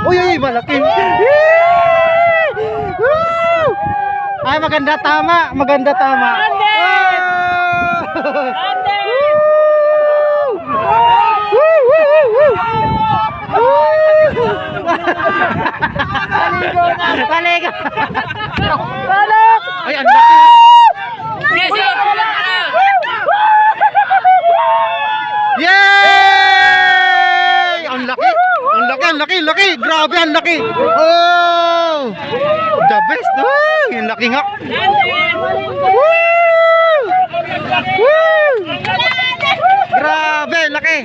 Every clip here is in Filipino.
Uy, uy, malaki. Woo! Ay, maganda tama. Maganda tama. Balik. Balik. Ay, ang laki. Yay! Ang laki. Ang laki, ang laki, laki. Grabe, ang laki. Oh! The best. Oh, yung laki nga. Woo! Woo! Grabe, laki.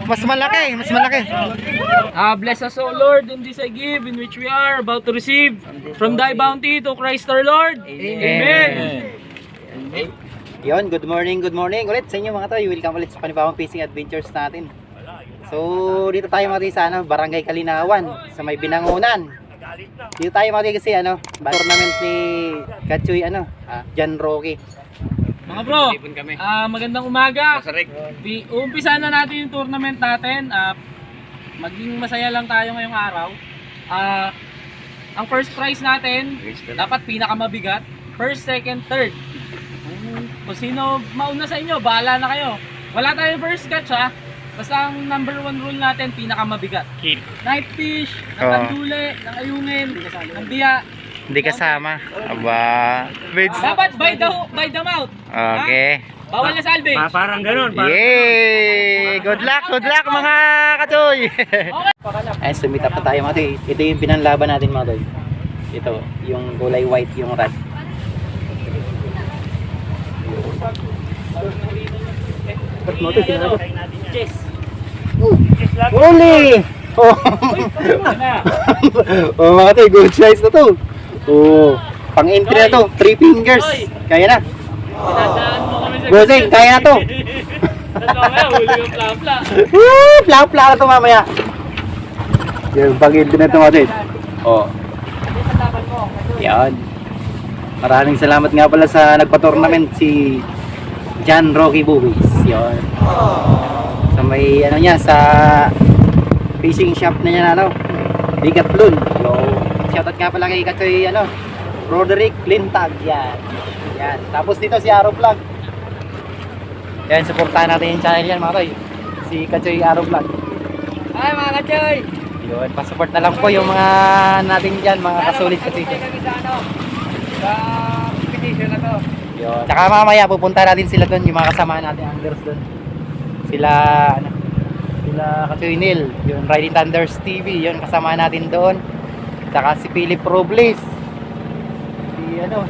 Mas malaki, mas malaki. Bless us, O Lord, in this I give, in which we are about to receive from thy bounty to Christ our Lord. Amen. Yon, good morning ulit sa inyo mga toy. Welcome ulit sa panibawang fishing adventures natin. So, dito tayo mga toy sa Barangay Kalinawan, sa may Binangonan. Dito tayo mga toy kasi tournament ni Kachoy John Rocky. Mga bro, magandang umaga. Umpisa na natin yung tournament natin. Maging masaya lang tayo ngayong araw. Ang first prize natin, dapat pinakamabigat. First, second, third. Kung sino mauna sa inyo, bahala na kayo. Wala tayong first catch ha. Basta ang number 1 rule natin, pinakamabigat. Knife fish, ng tanduli, ng ayungin, ng biya. Hindi kasama. Aba. Dapat by the mouth. Okay. Bawal na salvage. Parang ganun. Yay! Good luck mga Kachoy. Ay, sumit up na tayo mga toy. Ito yung pinanlaban natin mga toy. Ito, yung kulay white yung rod. Yes. Uli! Oh, oh mga toy, good size na to. Oh, pang entry na to, 3 fingers. Kaya na. Tinadaan mo kami sa Goseng, kaya na to. mamaya, huli yung plapla. Woo! Pla-pla na to mamaya. Yung bagil din na to mga toy. Oh. Yan. Maraming salamat nga pala sa nagpa-tournament si John Rocky Bubis. Yan. Sa may sa fishing shop na niya Bigatlon. Yo. Shoutout nga pala kay Kachoy Roderick Lintag. Yan. Yan. Tapos dito si Arrow Vlog. Yan, suportahan natin yung channel yan mga toy. Si Kachoy Arrow Vlog. Hi mga Kachoy! Yun, pa-support na lang po yung mga natin dyan, mga kasulit kasi. Sa competition na to. Yun. Tsaka mamaya pupunta natin sila doon, yung mga kasama natin anglers doon. Sila Kachoy Neil, yung Riding Thunders TV, yun kasama natin doon. Tsaka si Philip Robles.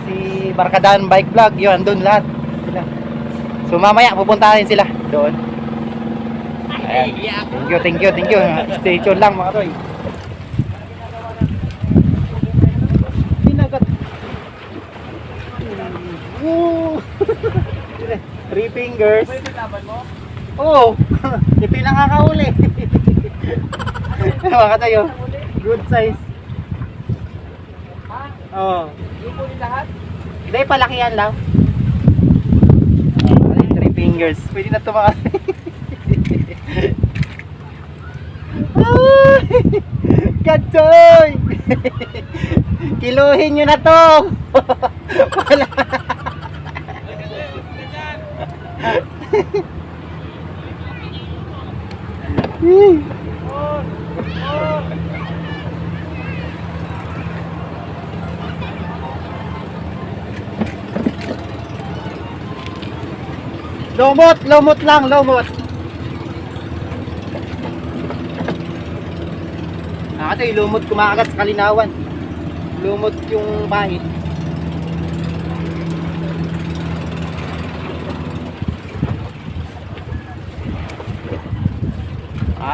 Si Barkadan Bike Vlog, yun, doon lahat. Sila. So mamaya pupunta natin sila doon. Ayan. Thank you. Stay tuned lang mga toy. Pinagat. Woo! 3 fingers. Oo. Hindi pinakakahuli. Mga toy, good size. Oh. Ipuli lahat? Hindi, palakihan lang. 3 fingers. Pwede na ito mga Kachoy! Kiluhin nyo na to! Lumot lang. Kasi lumot kumakagat sa Kalinawan. Lumot yung pahit.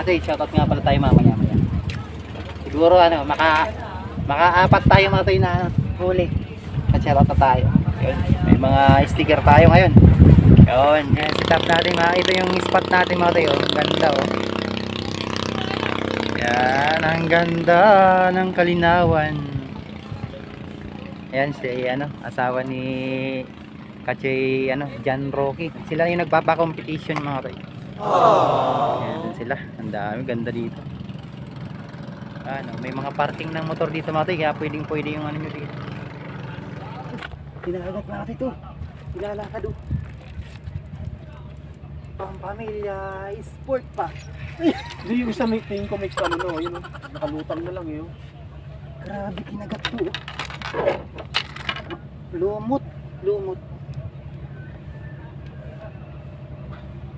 Shoutout nga pala tayo mamaya. Siguro maka-apat tayo mga tayo na huli. Shoutout na tayo. Yun. May mga sticker tayo ngayon. Yun, set up natin ito yung spot natin mga tayo. Ganda Yan, ang ganda ng Kalinawan. Ayan si asawa ni Kachoy John Rocky. Sila yung nagpapa-competition mga tayo. Ayan sila, ang dami, ganda dito. Ano, may mga parking ng motor dito mga toy, kaya pwede yung ano nyo dito. Kinakagat natin ito. Ilalakad o. Pampamilya, sport pa. Hindi yung isa may tingin ko may ano, yun, nakalutang na lang yun. Grabe kinagat to. Lumot.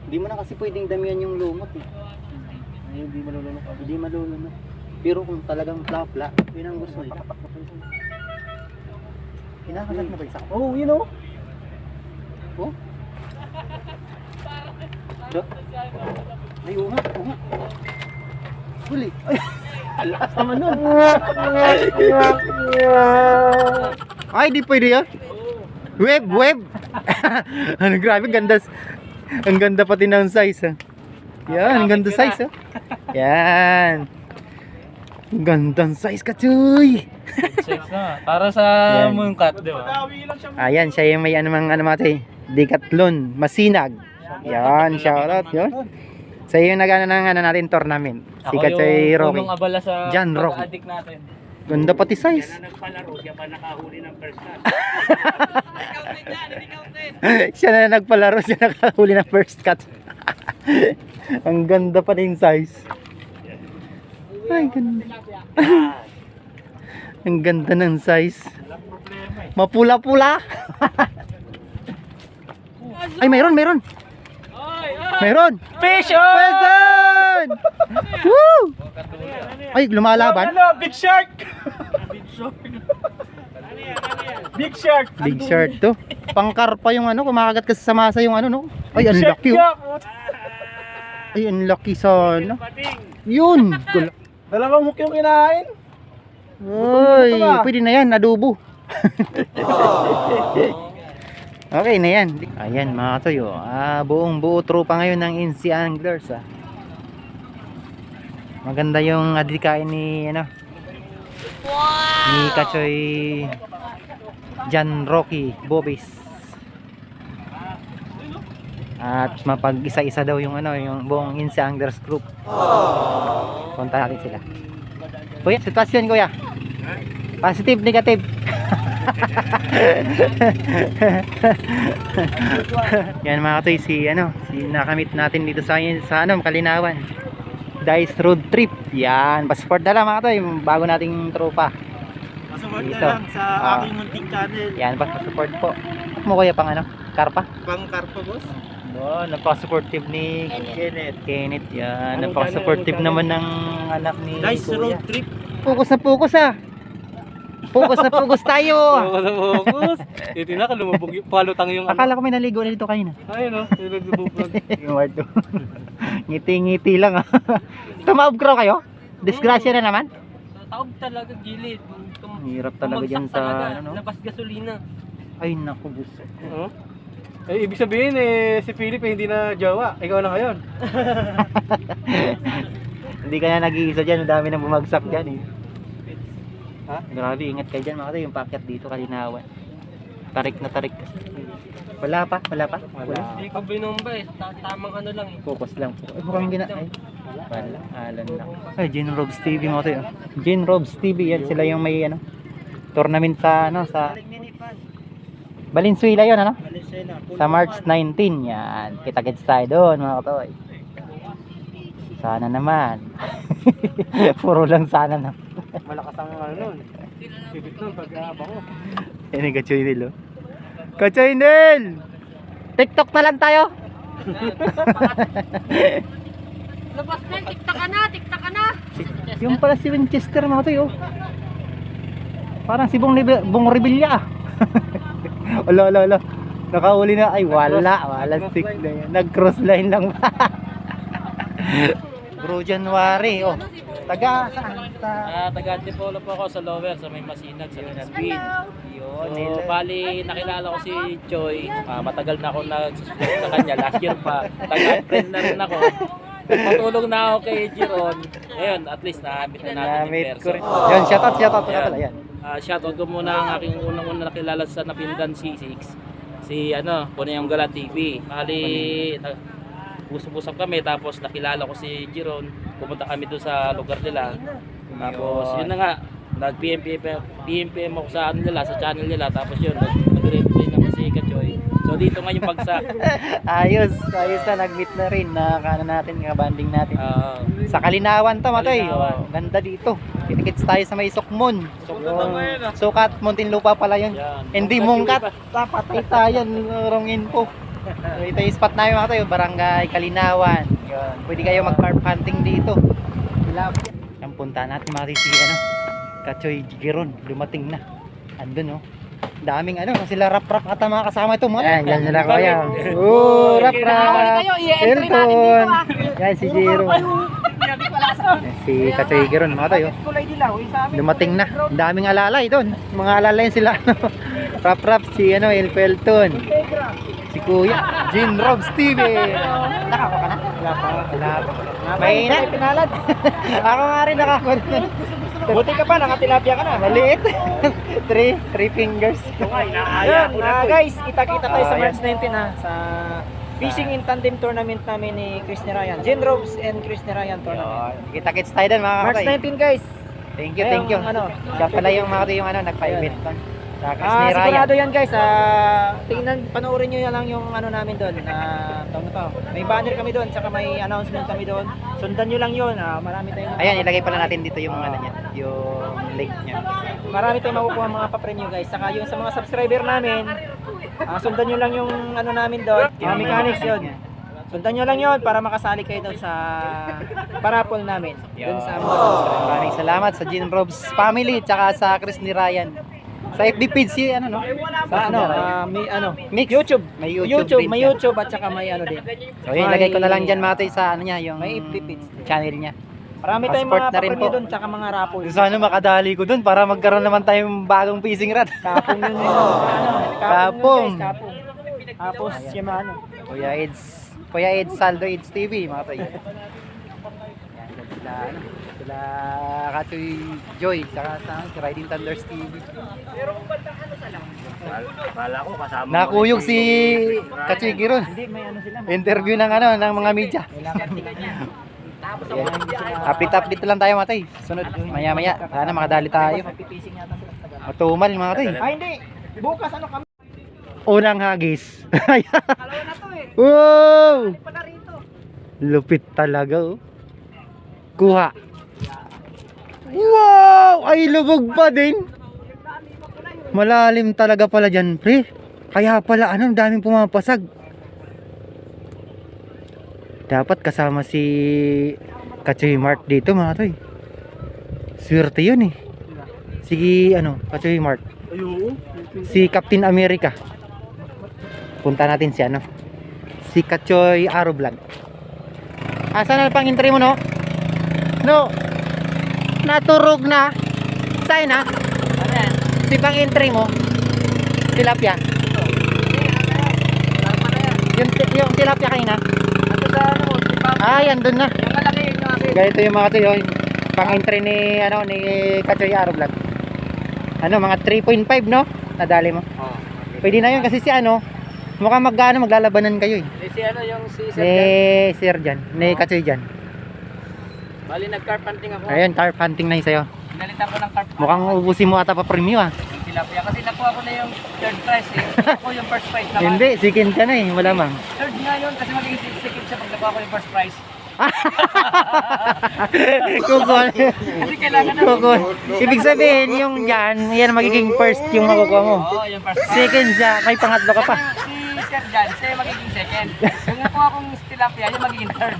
Hindi mo na kasi pwedeng damihan yung lumot eh. Ay, hindi malulunok. Hindi malulunok. Pero kung talagang plapla, yun ang gusto eh. Kinakagat na ba isa? Oh, you know. Oh? Do? Ay, oo nga. Huli. Ay, Alas naman nun. ay, di pwede yan. Web. Ano, grabe, ganda. Ang ganda pati ng size, ha. Yan, ang ganda size, ha. Yan. Ang gandang size, Kachoy. Safe na. Para sa Yan. Mooncat, di ba? Ayan, siya yung may ano mati. Decathlon, Masinag. Yan, shoutout, yun. Sa yung nag-ano ng ano natin tournament. Si Kachoy Rocky. Unong abala sa Jan Rocky. pag-addict natin. Ganda pati size. Nagpalaro, siya pa nakahuli ng first cut. Siya na nagpalaro, siya nakahuli ng first cut. Ang ganda pa din size. Ay, ganda. Ang ganda ng size. Mapula-pula. Ay, mayroon. Mayroon. Fish Peson! Woo! Ay, lumalaban. Big shark! Big shark! Big shark to. Pangkarpa yung ano, kumakagat kasi sa masa yung ano, no? Ay, ang laki. Oh. Ay, ang laki sana. Yun. Dalawang hook yung kinain. Uy, pwede na yan, adobo. Okay na yan. Ayan mga toyo. Buong buo tropa ngayon ng NC Anglers. Maganda yung adikain ni ano. Ni Kachoy Jan Rocky Bobis. At mapag-isa-isa daw yung ano, yung buong NC Anglers group. Punta natin sila. Kuya, sitwasyon kuya. Positive, negative. Yan mga toy, si nakamit natin dito sa Kalinawan. Dice road trip. Yan, passport na lang mga toy, bago nating tropa. Passport Dito. na lang sa aking munting channel. Yan, passport po. Mo kuya pang ano, karpa? Pang karpa, boss. Napaka-supportive ni Kenneth. Yan, Anong napaka-supportive channel? naman ng anak ni Dice kuya. road trip. Fokus na fokus tayo. Focus. Ito na, lumubog yung palutang yung Akala ko may naligo na dito kanina. Ayun o, nilagubog. Yung Marto. Ngiti-ngiti lang, ah. Tumaob crow kayo? Disgrasya na naman? Taob talaga gilid. Hirap talaga dyan sa ano, no? Labas gasolina. Ay naku, buso. Eh, ibig sabihin si Philip hindi na jowa. Ikaw na ngayon. Hindi ka na nag-iisa dyan. Ang dami nang bumagsak dyan eh. Ha? Grabe, ingat kayo dyan mga tayo. Yung packet dito, Kalinawan. Tarik na tarik. Wala pa. Hindi ko binomba eh. Tamang ano lang eh. Focus lang po. Ay, mukhang gina... Ay, wala. Alan lang. Ay, Gene Robs TV mga tayo. Gene Robs TV. Yan sila yung may ano, tournament sa ano, sa Valenzuela yun, ano? Sa March 19. Yan. Kita-kits tayo doon mga katoy. Sana naman. Puro lang sana na. Malakas ang ano nun. Philip nun, pag-aabang ko. Yan yung Kachoy Nil, oh. Kachoy Nil! TikTok na lang tayo. Labas na, tikta ka na. Yung pala si Winchester mga tayo. Parang si Bong Revilla. Ala. Nakahuli na. Ay, wala stick na yan. Nag-cross line lang. Bro January, oh. Taga saan? Taga Antipolo po ako sa lower sa may Masinag sa Speed. Yun, So, bali nakilala ko si Choi. Matagal na ako nag-subscribe sa kanya. Last year pa. Taga-friend na rin ako. Patulong na ako kay Jiron. Ngayon, at least na-meet na natin in Namit ko rin. person. Yan, shoutout nga Yan. pala. Yan. Shoutout ko muna ang aking unang-unang nakilala sa Napindan C6. Si Punayong Galan TV. Bali, usap-usap kami tapos nakilala ko si Jiron. Pumunta kami doon sa lugar nila. Tapos yun na nga, nag-PMPM ako sa ano nila, sa channel nila. Tapos yun, nag-replay naman si Kachoy. So dito nga yung bagsak. Ayos na, nag-meet na rin. Nakakano natin, kabanding natin. Sa Kalinawan to, Matoy. Kalinawan. Ganda dito. Kitikits tayo sa may Sukmon. Sukmon. Sukat, Muntinlupa pala yun. Yan. Hindi Mungkat. Patay tayo, wrong info. So, ito yung spot namin, Matoy. Barangay Kalinawan. Yun. Pwede kayo mag-carp hunting dito. Yung punta natin, Matoy, si Kachoy Giron. Dumating na. Andun, oh. Daming sila rap-rap ata mga kasama ito mo. Ayan, yan nila kuya. Oh, rap-rap. Elton. Yan si Jiro. Si Kachoy Giron mga tayo. Dumating na. Daming alalay doon. Mga alalay sila. Rap-rap si Elton. Si Kuya Jin Robs TV. Nakaka ka na? Wala pa. May pinalad. Ako nga rin nakakuha. Buti ka pa, nakatilapia ka na. Maliit. Three fingers. Ayun, guys, kita-kita tayo sa March 19 sa Fishing in Tandem Tournament namin ni Chris ni Ryan. Jen Robes and Chris ni Ryan tournament. Kita-kits tayo doon mga March kapatid. 19 guys. Thank you. Siya pala yung mga kapatid yung nag-5-bit doon. Sa Chris ni Ryan. Sigurado yan guys. Tingnan, panoorin nyo lang yung namin doon. May banner kami doon, saka may announcement kami doon. Sundan nyo lang yun. Marami tayong Ayan, ilagay pala natin dito yung niya, yung link niya. marami tayong makukuha mga pa-premyo guys. Saka yung sa mga subscriber namin, sundan nyo lang yung namin doon. Mga mechanics yun. Sundan nyo lang yun para makasali kayo doon sa parapol namin. Doon sa mga subscriber. Maraming salamat sa Jin Robs family tsaka sa Chris ni Ryan. Sa FB page si no? Sa Mix. YouTube. May YouTube din may siya. YouTube at saka may din. So yun, ilagay ko na lang dyan mga tayo sa yung May FB page. channel niya. Marami tayong Passport mga na rin pa-premyo po. doon tsaka mga raffle. Sana makadali ko dun para magkaroon naman tayong bagong fishing rod. Kapong yun yun. Kapong. Kapong. Tapos yung Kuya Eds Saldo Eds TV mga tayo. Yan, sila Kachoy Joy saka si Riding Thunders TV. Kala ko kasama. Nakuyog si Kachoy Giron. Hindi, may sila. Interview ng ng mga media. Update lang tayo mga tay. Sunod maya sana makadali tayo. Magpipising yata sila sa taga. Matumal mga tay. Ay hindi. Bukas kami? Unang hagis. Dalawa na to eh. Wow! Pala rito. Lupit talaga oh. Kuha. Wow! Ay lubog pa din. Malalim talaga pala dyan pre. Kaya pala daming pumapasag. Dapat kasama si Kachoy Mart dito mga toy. Swerte yun eh. Si Kachoy Mart. Si Captain America. Punta natin si Kachoy Arrow Vlog. Asan na pang entry mo no? No. Naturog na. Saan na? Si pang entry mo. Tilapia. Yung tilapia kanina. Yan doon na. Yung malaki yung kasi. Ganito yung mga tuyo. Pang entry ni Kachoy Arrow Vlog. Mga 3.5 no? Nadali mo. Pwede na yun kasi mukhang maglalabanan kayo eh. Yung si Sir Ni Jan. Sir Jan, ni Kachoy Jan. Bali nag-carp hunting ako. Ayun, carp hunting na yun sa'yo. Pinalitan ko ng carp. Mukhang ubusin mo ata pa premium ah. Yung tilapia. Kasi nakuha ko na yung third prize eh. Ako yung first prize naman. Hindi, second ka na eh, malamang. Third nga yun kasi magiging second siya pag nakuha ko yung first prize. Kukuha. Kasi kailangan na. Kukuha. Ibig sabihin, yung yan magiging first yung makukuha mo. Oo, yung first prize. Second siya, may pangatlo ka pa. Si Sir Jan, siya yung magiging second. Yung nakuha kong tilapia, yung magiging third.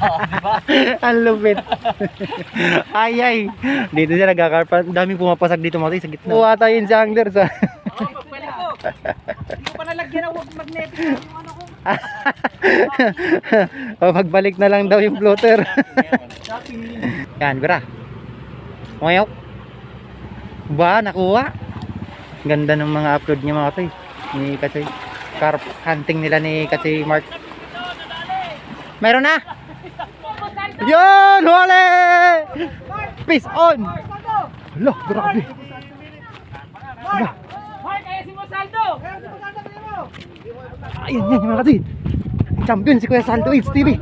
Oo, diba? Ang lupit. Ay. Dito siya nagkakarpan. Daming pumapasag dito mga tayo sa gitna. Kuha tayo yun sa angler sa. Oo, pwede ko. Hindi ko pa nalagyan ang magnetic yung ko. Magbalik na lang daw yung floater. Yan, bra. Ngayon. Ba, nakuha. Ganda ng mga upload niya mga tayo. Ni Kachoy. Carp hunting nila ni Kachoy Mark. Meron na. Yun, huli! Peace on! Hala, grabe. Hala. Ayun, yan mga kapatid. Champion si Kuya Saldo Waves TV.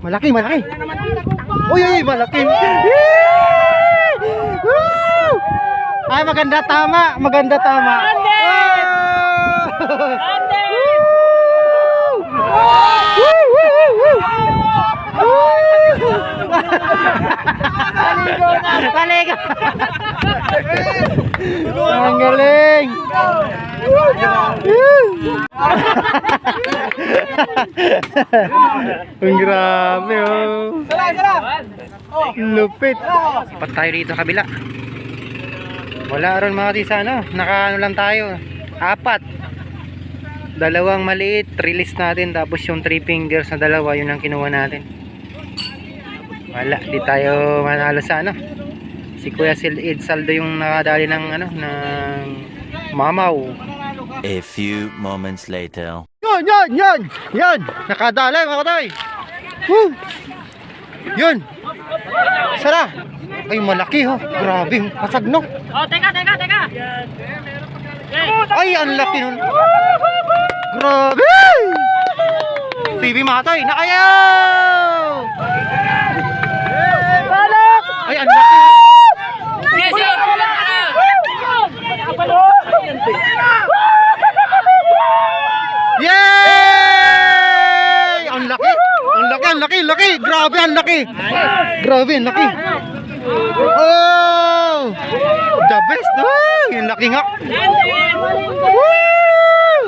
Malaki. Uy, malaki. Yee! Ay, maganda tama. Maganda tama. Paligo. Ang galing. Ang grabe oh. Lupit. Ipat tayo dito kabila. Wala ron mga tisa ano. Naka ano lang tayo. 4. Dalawang maliit. Release natin. Tapos yung 3 fingers na dalawa. Yun ang kinuha natin. Wala. Di tayo manalo sa ano. Si Kuya Sid Saldo yung nakadali ng ano. Ng mamaw. A few moments later. Yan. Nakadali mga katoy. Woo. Yun. Sara. Ay malaki ho. Grabe. Pasag no. Oh, teka. Ay ang laki nun. Grabe. TV mga katoy. Nakayaw. Ay ang laki. Yes, Yay! Ang laki. Grabe ang laki. Oh! The best. Oh, yung laki nga. Woo!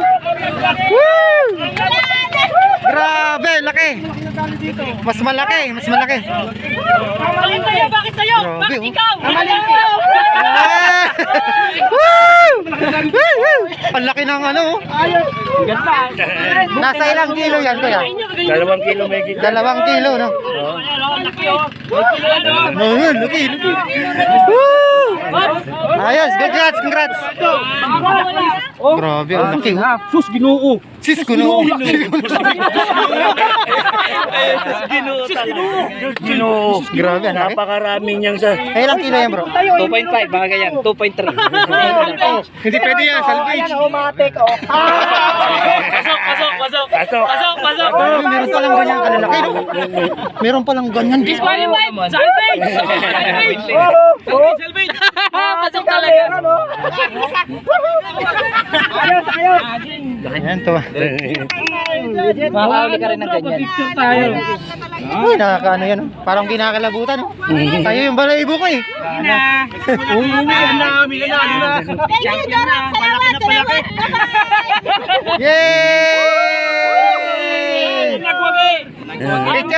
Grabe, laki. Mas malaki. Bakit sa'yo? Grabe, oh. Ikaw? Ang laki ng ano. Nasa ilang kilo yan kuya? 2 kilo may gigit. 2 kilo no? Laki. Woo! Ayos, congrats. Grabe, ang laki. Sus, Ginoo. Sis kuno. Ginoo. Grabe, ang laki. Napakaraming niyang sa... Kaya ilang kilo yan bro? 2.5, mga ganyan. 2.3. Hindi pwede yan, salvage. Pasok. Meron palang ganyan kalalaki. No? Meron palang ganyan. Disqualified! Salvage! Pasok talaga. Ayan to. Makakawali ka rin ng ganyan. Picture tayo. Ay, nakakaano yan. Oh. Parang kinakalabutan. Oh. Tayo yung balahibo ko eh. Yay!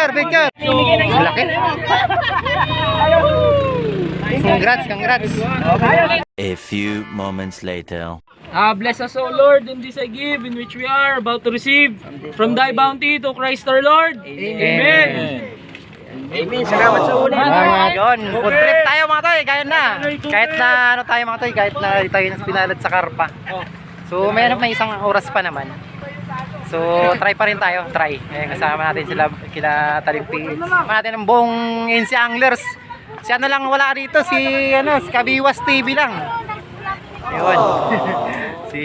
Picture. Laki. Congrats. A few moments later. Bless us, O Lord, in this I give, in which we are about to receive from Thy bounty to Christ our Lord. Amen. Salamat sa una. Yun, food trip tayo mga toy, kahit na ano tayo mga toy, kahit na tayo na pinalad sa karpa. So may isang oras pa naman. So try pa rin tayo, kasama natin sila, kila Talimpi. Kasama natin ang buong NC Anglers. Si ano lang wala rito, si Kabiwas TV lang. Ayun. Si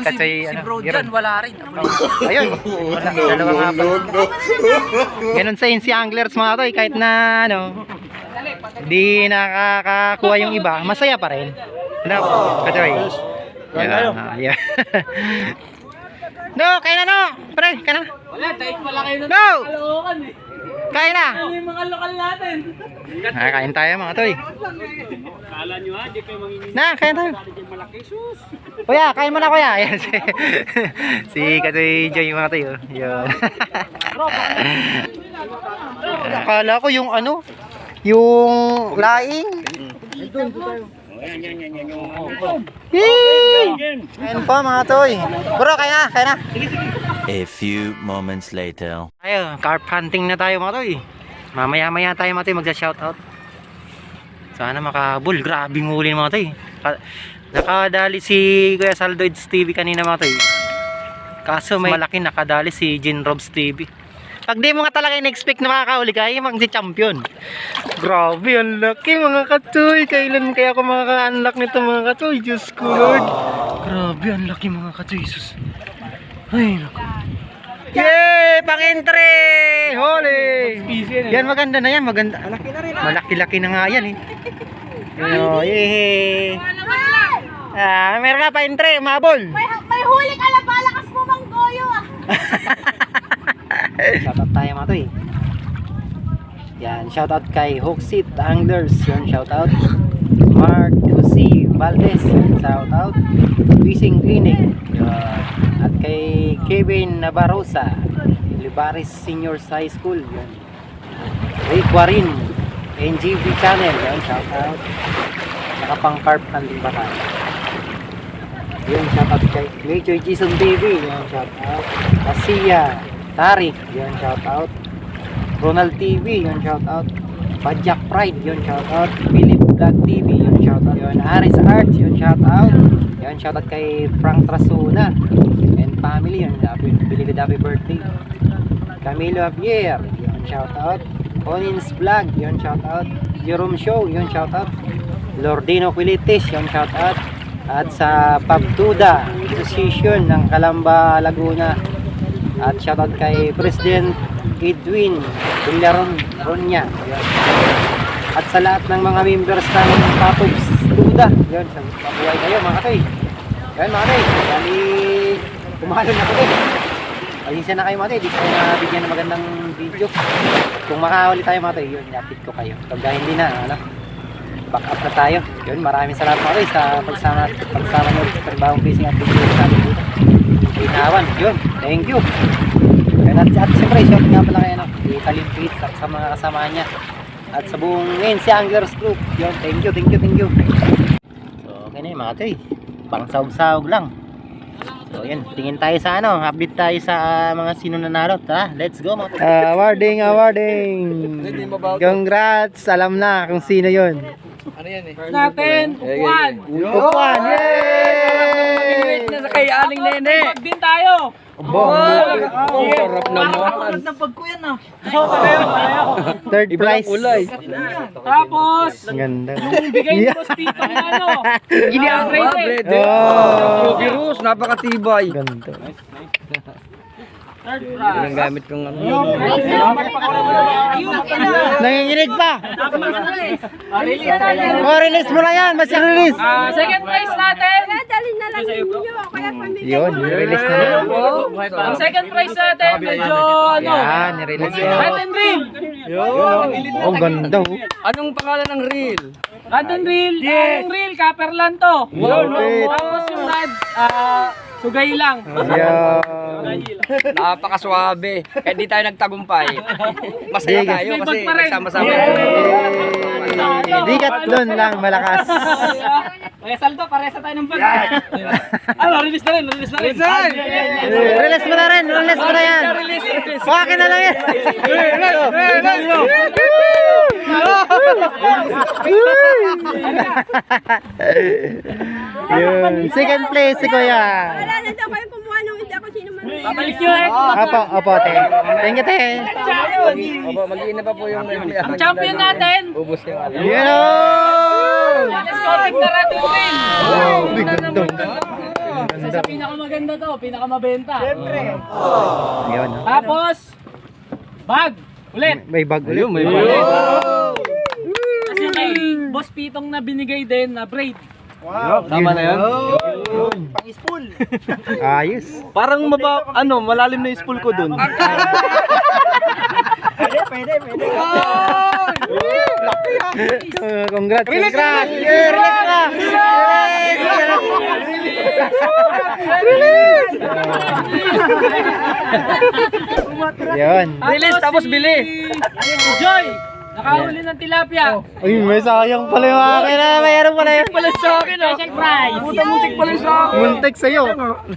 Katsoy, Si Bro Jan, wala rin. ayun. Wala, dalawa nga pa. Ganun sa NC Anglers mga toy, kahit na di nakakakuha yung iba, masaya pa rin. Katsoy. Yeah. No, kaya na no. Pre, kaya na. Wala, tayo pala kayo na. No! Kalokan eh. Kaya na. Ano yung mga lokal natin? Kain tayo mga toy. Kala nyo ha, di kayo mangingi. Na, kain tayo. Malaki sus. Kuya, kain mo na kuya. Ayan, si Katsoy Joy mga toy. Yun. Akala ko yung yung laing. Yay! Kain pa mga toy. Bro, kain na. A few moments later. Tayo, carp hunting na tayo mga toy. Mamaya tayo mga toy magsa-shoutout. Sana makabul. Grabing huli mga toy. Nakadali si Kuya Saldoids TV kanina mga toy. Kaso may malaki nakadali si Gin Robs TV. Pag di mo nga talaga in-expect na makakahuli ka, ay mag-champion. Grabe, ang laki mga katoy. Kailan kaya ako makaka-unlock nito mga katoy? Diyos ko Lord. Grabe, ang laki mga katoy. Jesus. Ay, naku. Yay! Pang-entry! Holy! Yan, maganda na yan. Maganda. Malaki-laki na nga yan eh. Yay! Meron na pa entry, umabol. May huli ka lang, palakas mo mang goyo ah. Shoutout tayo mga to eh. Yan, shoutout kay Hooksit Anglers, yun shoutout. Mark Jose Valdez, shoutout. Fishing Clinic, yun. At kay Kevin Nabarosa, Libaris Senior High School, yun. Ray Quarin, NGV Channel, yun, shoutout. Nakapang-carp nandun ba tayo? Yun, shoutout kay Major Jason TV, yun, shoutout. Asia Tarik, yun, shoutout. Ronald TV, yun, shoutout. Pajak Pride, yun, shoutout. Philip Vlog TV, yun, shoutout. Yun, Aris Arts, yun, shoutout. Yun, shoutout kay Frank Trasuna and family, yun, belated happy birthday. Camilo Javier, yun, shoutout. Onins Vlog, yun, shoutout. Jerome Show, yun, shoutout. Lordino Quilitis, yun, shoutout. At sa Pabduda Association ng Calamba, Laguna. At shoutout kay President Edwin Villaron Ronya. Yun. At sa lahat ng mga members ng Papubs Duda. Yun, mabuhay kayo mga katoy. Yun mga katoy. Bali, kumalo na katoy. Alinsya na kayo mga katoy. Di kayo nabigyan ng magandang video. Kung makahuli tayo mga katoy, yun, i-update ko kayo. Pagka hindi na, ano, back up na tayo. Yun, maraming salamat mga katoy sa pagsama nyo sa tragbahong fishing at video sa amin dito. Inawan, yun, thank you. At siyempre, short nga pala kayo, no? Si Kalim Pete sa mga kasama niya. At sa buong NC Anglers Group. Yun, thank you. So, okay na yun mga toy. Pang sahog-sahog lang. So, yun, tingin tayo sa ano. Update tayo sa mga sino nanalo. Tara, let's go mga toy. Awarding. Congrats. Alam na kung sino yun. Ano yan eh? Natin, upuan. Upuan, yay! Na sa kay Aling Nene. Din tayo. Sarap naman. Third prize. Tapos, Ang ganda. yung bigay ni Boss Tito ng ano. Gini-upgrade. Oh, Virus, napakatibay. ganda. Third prize. Ang gamit kong ano. Nanginginig pa. Oh, release mo na yan. Mas release. Second prize natin. Kaya dalhin na lang ninyo. Kaya pamilya. Yun, release na yan. Ang second prize natin, medyo ano. Yan, nirelease yun. Rat and Reel. Oh, ganda. Oh. Anong pangalan ng reel? Rat and Reel. Yung reel, copper lang to. Lupit. Tapos yung rad, sugay lang. Yan. Napakaswabe. Kaya di tayo nagtagumpay. Masaya tayo kasi May bag pa rin. nagsama-sama. Bigat doon lang, malakas. Kaya salto, paresa tayo ng bag. Release na rin. Release mo na rin, release mo na yan. Bakit na lang yan. Yun, second place si Kuya. Wala na daw kayo kumuha nung hindi ako sino man. Babalik nyo eh. Opo, te. Thank you, te. Opo, mag-iina pa po yung Ang champion natin. ubos yung ano. Yun o. Telescopic na Rat and Reel. Uy, ganda. Isa sa pinakamaganda to, pinakamabenta. Yun. Tapos, bag. Ulit. May bag ulit. May bag. Kasi kay Boss Pitong na binigay din na braid. Tama na yan? Ayos. Parang malalim na yung spool ko dun. Congrats. Release na. Yun. Release tapos bili. Joy, nakahuli ng tilapia. Uy, may sayang pala yung akin na. Mayroon pala yun. Pala sa akin ah. Special prize. Mutik pala sa akin. Muntik sa'yo.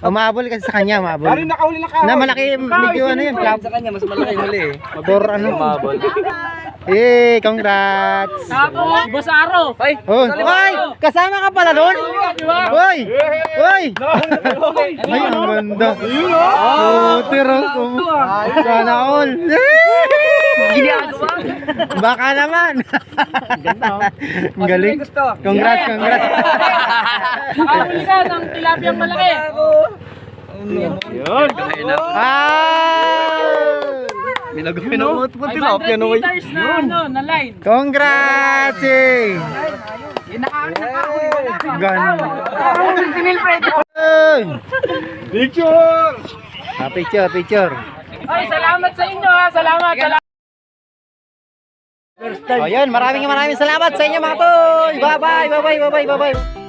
Umabol kasi sa kanya, umabol. Nakahuli na ka. Na malaki, medyo ano yun, flap. Sa kanya, mas malaki yung huli eh. For ano. Eh, congrats. Tapos, Boss Aro. Ay, Oh, ay, kasama ka pala nun? Di ba? Hoy! Hoy! Ay, ang ganda. Putir oh. Sana all. Baka naman. Ganda oh. Ang galing. Congrats. Nakahuli ka ng tilapiang malaki. yun. Minagawin ako. 500 meters na, ano, na line. Congrats! Ganun. Picture! Picture, picture. Ay, salamat sa inyo ha. Salamat. O yun, maraming salamat sa inyo mga tol. Bye-bye, bye-bye, bye-bye, bye-bye.